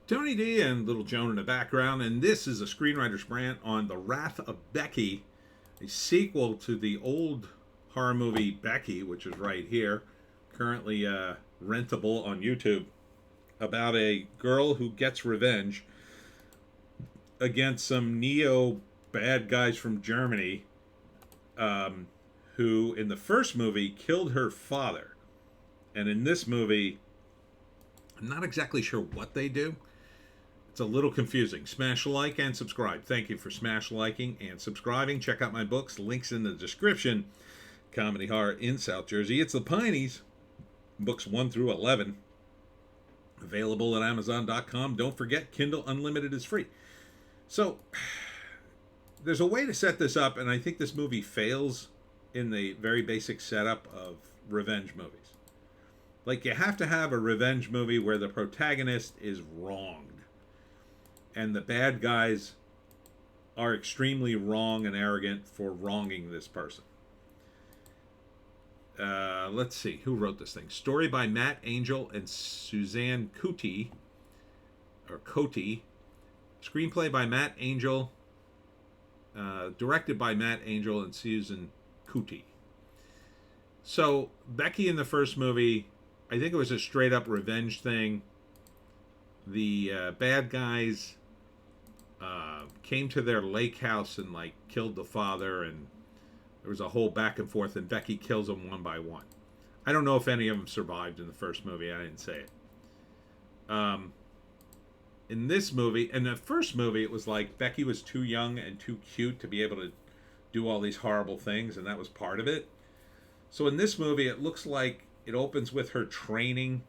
Tony D and Little Joan in the background, and this is a screenwriter's rant on The Wrath of Becky, a sequel to the old horror movie Becky, which is right here, currently rentable on YouTube, about a girl who gets revenge against some neo bad guys from Germany, um, who in the first movie killed her father. And in this movie, I'm not exactly sure what they do. It's a little confusing. Smash like and subscribe. Thank you for smash liking and subscribing. Check out my books. Links in the description. Comedy horror in South Jersey. It's the Pineys. Books 1 through 11. Available at Amazon.com. Don't forget, Kindle Unlimited is free. So, there's a way to set this up, and I think this movie fails in the very basic setup of revenge movies. Like, you have to have a revenge movie where the protagonist is wronged. And the bad guys are extremely wrong and arrogant for wronging this person. Let's see. Who wrote this thing? Story by Matt Angel and Suzanne Cote. Or Cote. Screenplay by Matt Angel. Directed by Matt Angel and Susan Cote. So, Becky in the first movie, I think it was a straight up revenge thing. The bad guys came to their lake house and like killed the father, and there was a whole back and forth, and Becky kills them one by one. I don't know if any of them survived in the first movie. I didn't say it. In this movie, in the first movie, it was like Becky was too young and too cute to be able to do all these horrible things, and that was part of it. So in this movie, it looks like it opens with her training,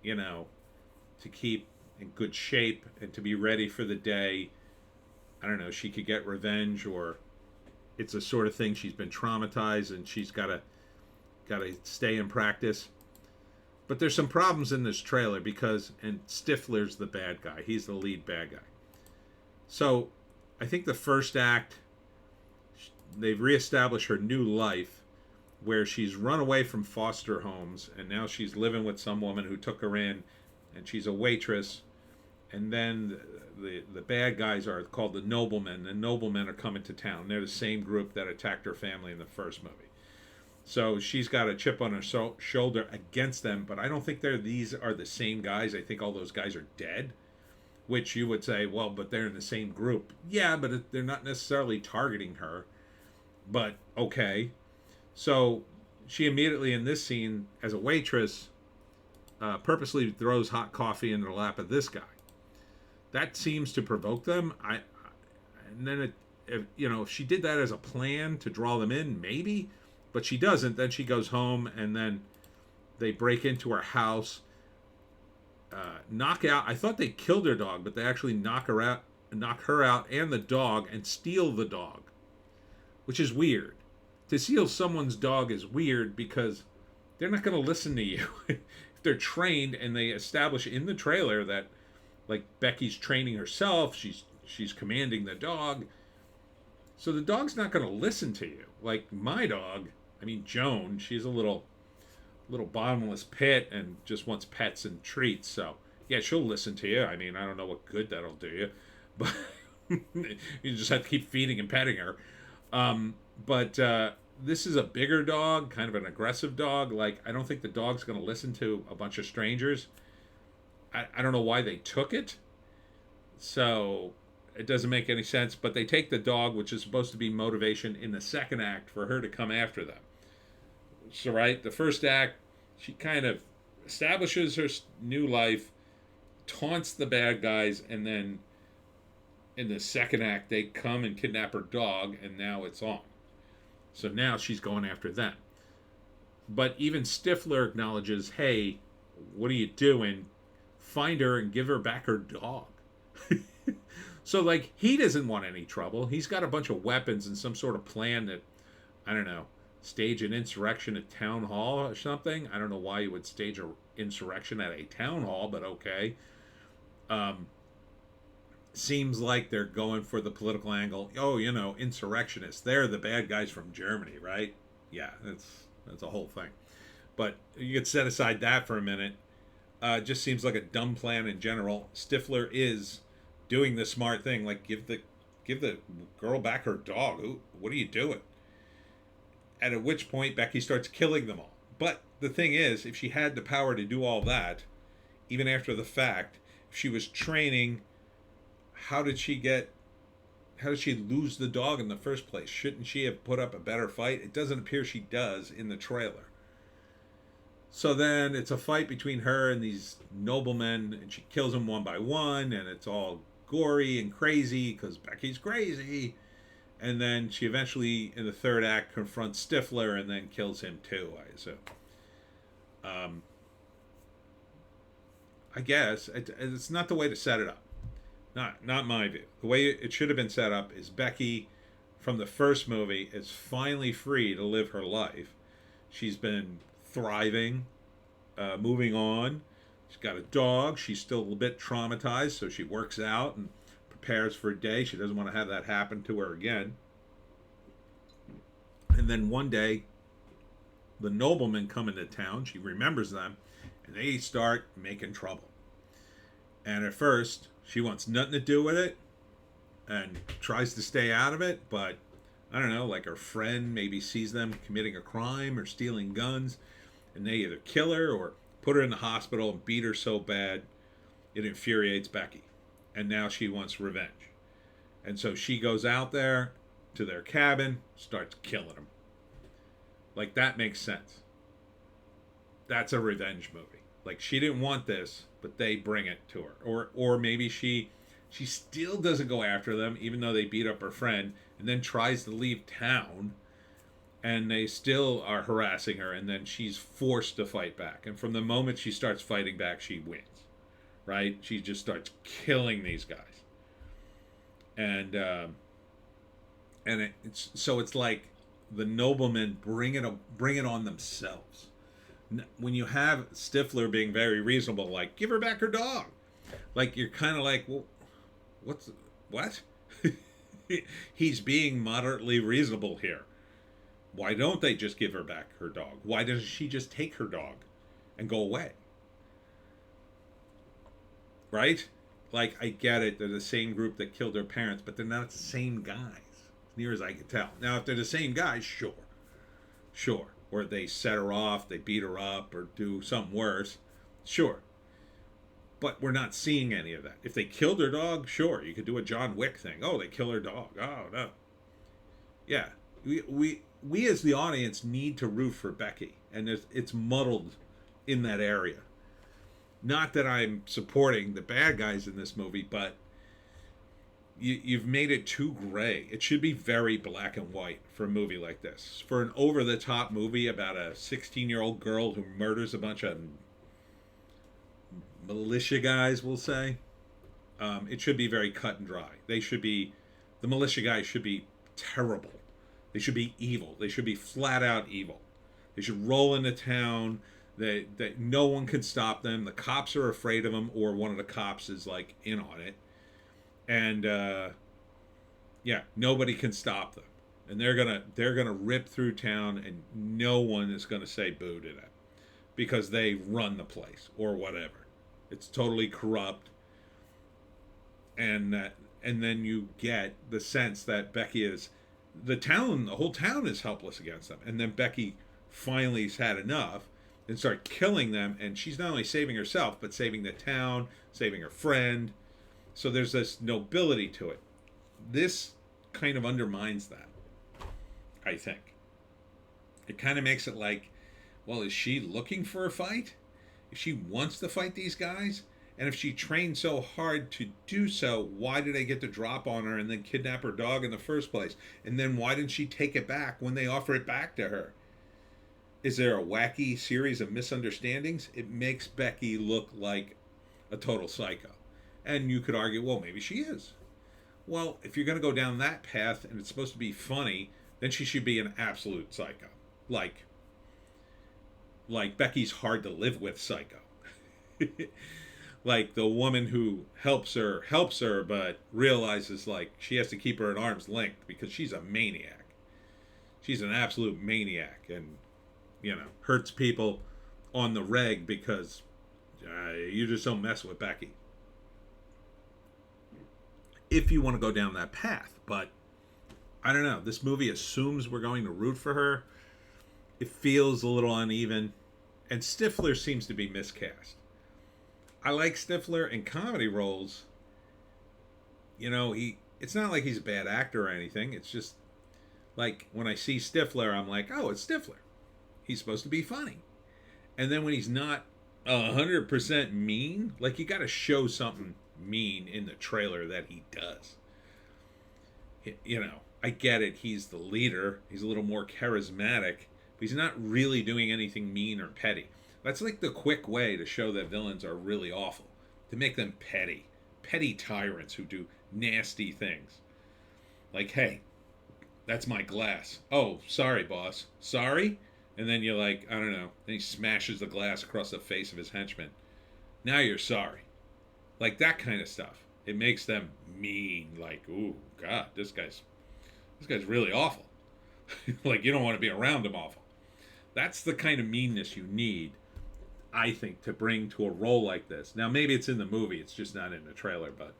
to keep in good shape and to be ready for the day. I don't know, she could get revenge, or it's the sort of thing she's been traumatized and she's got to stay in practice. But there's some problems in this trailer and Stiffler's the bad guy. He's the lead bad guy. So I think the first act, they've reestablished her new life where she's run away from foster homes and now she's living with some woman who took her in, and she's a waitress. And then the bad guys are called the noblemen. The noblemen are coming to town. They're the same group that attacked her family in the first movie. So she's got a chip on her shoulder against them, but I don't think these are the same guys. I think all those guys are dead, which you would say, well, but they're in the same group. Yeah, but they're not necessarily targeting her. But okay. So she immediately in this scene, as a waitress, purposely throws hot coffee in the lap of this guy. That seems to provoke them. And then if she did that as a plan to draw them in, maybe, but she doesn't. Then she goes home, and then they break into her house, knock out. I thought they killed her dog, but they actually knock her out and the dog, and steal the dog, which is weird. To steal someone's dog is weird because they're not going to listen to you. If they're trained, and they establish in the trailer that, like, Becky's training herself, she's commanding the dog. So the dog's not going to listen to you. Like my dog, Joan, she's a little bottomless pit and just wants pets and treats. So yeah, she'll listen to you. I don't know what good that'll do you, but you just have to keep feeding and petting her. But this is a bigger dog, kind of an aggressive dog. Like, I don't think the dog's going to listen to a bunch of strangers. I don't know why they took it. So it doesn't make any sense. But they take the dog, which is supposed to be motivation in the second act for her to come after them. So, right, the first act, she kind of establishes her new life, taunts the bad guys, and then in the second act, they come and kidnap her dog, and now it's on. So now she's going after them. But even Stiffler acknowledges, hey, what are you doing? Find her and give her back her dog. So, like, he doesn't want any trouble. He's got a bunch of weapons and some sort of plan that, I don't know, stage an insurrection at town hall or something. I don't know why you would stage an insurrection at a town hall, but okay. Seems like they're going for the political angle. Oh, insurrectionists. They're the bad guys from Germany, right? Yeah, that's a whole thing. But you could set aside that for a minute. Just seems like a dumb plan in general. Stifler is doing the smart thing, like give the girl back her dog. What are you doing? And at which point Becky starts killing them all. But the thing is, if she had the power to do all that, even after the fact, if she was training, how did she lose the dog in the first place? Shouldn't she have put up a better fight? It doesn't appear she does in the trailer. So then it's a fight between her and these noblemen, and she kills them one by one, and it's all gory and crazy because Becky's crazy. And then she eventually, in the third act, confronts Stiffler and then kills him too, I assume. I guess it's not the way to set it up. Not my view. The way it should have been set up is Becky, from the first movie, is finally free to live her life. She's been thriving, moving on. She's got a dog. She's still a little bit traumatized, so she works out and prepares for a day. She doesn't want to have that happen to her again. And then one day, the noblemen come into town. She remembers them, and they start making trouble. And at first, she wants nothing to do with it and tries to stay out of it, but I don't know, like her friend maybe sees them committing a crime or stealing guns, and they either kill her or put her in the hospital and beat her so bad it infuriates Becky. And now she wants revenge. And so she goes out there to their cabin, starts killing them. Like, that makes sense. That's a revenge movie. Like, she didn't want this, but they bring it to her. Or maybe she still doesn't go after them, even though they beat up her friend, and then tries to leave town, and they still are harassing her, and then she's forced to fight back. And from the moment she starts fighting back, she wins. Right? She just starts killing these guys. And it's like the noblemen bring it on themselves. When you have Stiffler being very reasonable, like, give her back her dog, like, you're kind of like, well, what? He's being moderately reasonable here. Why don't they just give her back her dog? Why doesn't she just take her dog and go away? Right? Like, I get it, they're the same group that killed their parents, but they're not the same guys, as near as I can tell. Now, if they're the same guys, sure. Or they set her off, they beat her up, or do something worse, sure. But we're not seeing any of that. If they killed her dog, sure, you could do a John Wick thing. Oh, they kill her dog. Oh, no. Yeah, we as the audience need to root for Becky, and it's muddled in that area. Not that I'm supporting the bad guys in this movie, but you've made it too gray. It should be very black and white for a movie like this. For an over-the-top movie about a 16-year-old girl who murders a bunch of militia guys, we'll say, it should be very cut and dry. The militia guys should be terrible. They should be evil. They should be flat-out evil. They should roll into town. That no one can stop them. The cops are afraid of them, or one of the cops is like in on it, and nobody can stop them. And they're gonna rip through town, and no one is gonna say boo to them because they run the place or whatever. It's totally corrupt, and then you get the sense that Becky is the whole town is helpless against them, and then Becky finally has had enough and start killing them, and she's not only saving herself but saving the town, saving her friend. So there's this nobility to it. This kind of undermines that, I think. It kind of makes it like, well, is she looking for a fight? If she wants to fight these guys, and if she trained so hard to do so, why did they get the drop on her and then kidnap her dog in the first place? And then why didn't she take it back when they offer it back to her? Is there a wacky series of misunderstandings? It makes Becky look like a total psycho. And you could argue, well, maybe she is. Well, if you're going to go down that path and it's supposed to be funny, then she should be an absolute psycho. Like Becky's hard to live with psycho. Like the woman who helps her, but realizes like she has to keep her at arm's length because she's a maniac. She's an absolute maniac, and hurts people on the reg because You just don't mess with Becky. If you want to go down that path. But I don't know. This movie assumes we're going to root for her. It feels a little uneven. And Stiffler seems to be miscast. I like Stiffler in comedy roles. You know, it's not like he's a bad actor or anything. It's just like when I see Stiffler, I'm like, oh, it's Stiffler. He's supposed to be funny. And then when he's not 100% mean, like you got to show something mean in the trailer that he does. You know, I get it. He's the leader. He's a little more charismatic, but he's not really doing anything mean or petty. That's like the quick way to show that villains are really awful, to make them petty tyrants who do nasty things. Like, hey, that's my glass. Oh, sorry, boss. Sorry? And then you're like, I don't know. Then he smashes the glass across the face of his henchman. Now you're sorry. Like that kind of stuff. It makes them mean. Like, ooh, God, this guy's really awful. Like, you don't want to be around him awful. That's the kind of meanness you need, I think, to bring to a role like this. Now, maybe it's in the movie. It's just not in the trailer, but...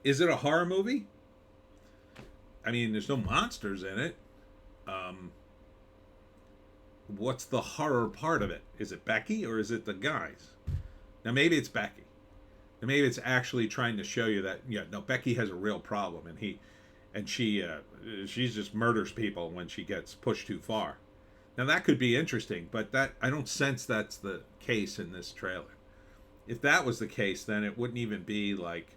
is it a horror movie? I mean, there's no monsters in it. What's the horror part of it? Is it Becky or is it the guys? Now, maybe it's Becky. And maybe it's actually trying to show you that, yeah, no, Becky has a real problem, and she just murders people when she gets pushed too far. Now, that could be interesting, but that I don't sense that's the case in this trailer. If that was the case, then it wouldn't even be like,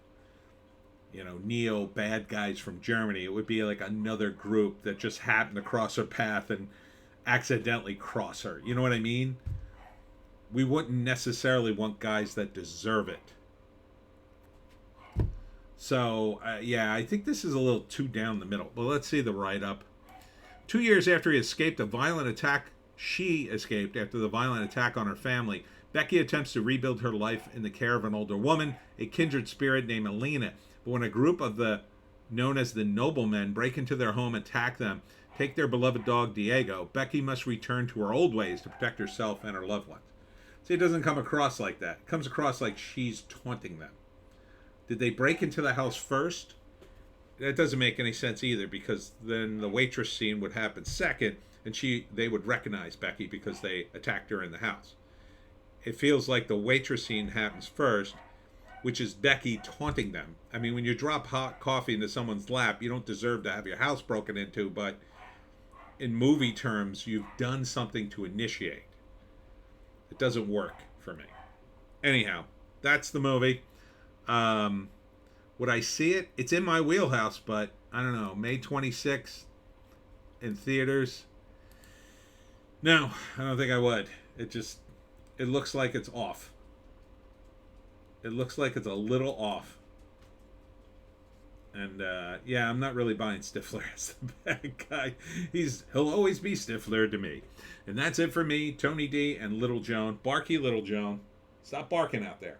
you know, neo bad guys from Germany. It would be like another group that just happened to cross her path and accidentally cross her. You know what I mean? We wouldn't necessarily want guys that deserve it. So, yeah, I think this is a little too down the middle. But let's see the write-up. 2 years after she escaped the violent attack on her family, Becky attempts to rebuild her life in the care of an older woman, a kindred spirit named Elena. But when a group of the known as the noblemen break into their home, attack them, take their beloved dog Diego, Becky must return to her old ways to protect herself and her loved ones. See, it doesn't come across like that. It comes across like she's taunting them. Did they break into the house first? That doesn't make any sense either, because then the waitress scene would happen second, and they would recognize Becky because they attacked her in the house. It feels like the waitress scene happens first, which is Becky taunting them. I mean, when you drop hot coffee into someone's lap, you don't deserve to have your house broken into, but in movie terms, you've done something to initiate. It doesn't work for me. Anyhow, that's the movie. Would I see it? It's in my wheelhouse, but I don't know. May 26th in theaters. No, I don't think I would. It looks like it's off. It looks like it's a little off. And, yeah, I'm not really buying Stiffler as the bad guy. He'll always be Stiffler to me. And that's it for me, Tony D and Little Joan. Barky Little Joan. Stop barking out there.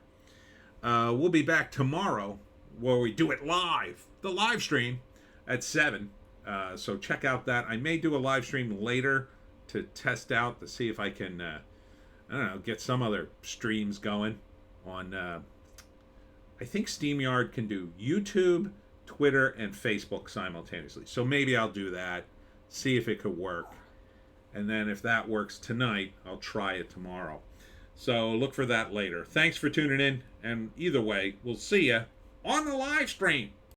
We'll be back tomorrow where we do it live. The live stream at 7. So check out that. I may do a live stream later to test out to see if I can, I don't know, get some other streams going on, I think StreamYard can do YouTube, Twitter, and Facebook simultaneously. So maybe I'll do that, see if it could work. And then if that works tonight, I'll try it tomorrow. So look for that later. Thanks for tuning in. And either way, we'll see you on the live stream.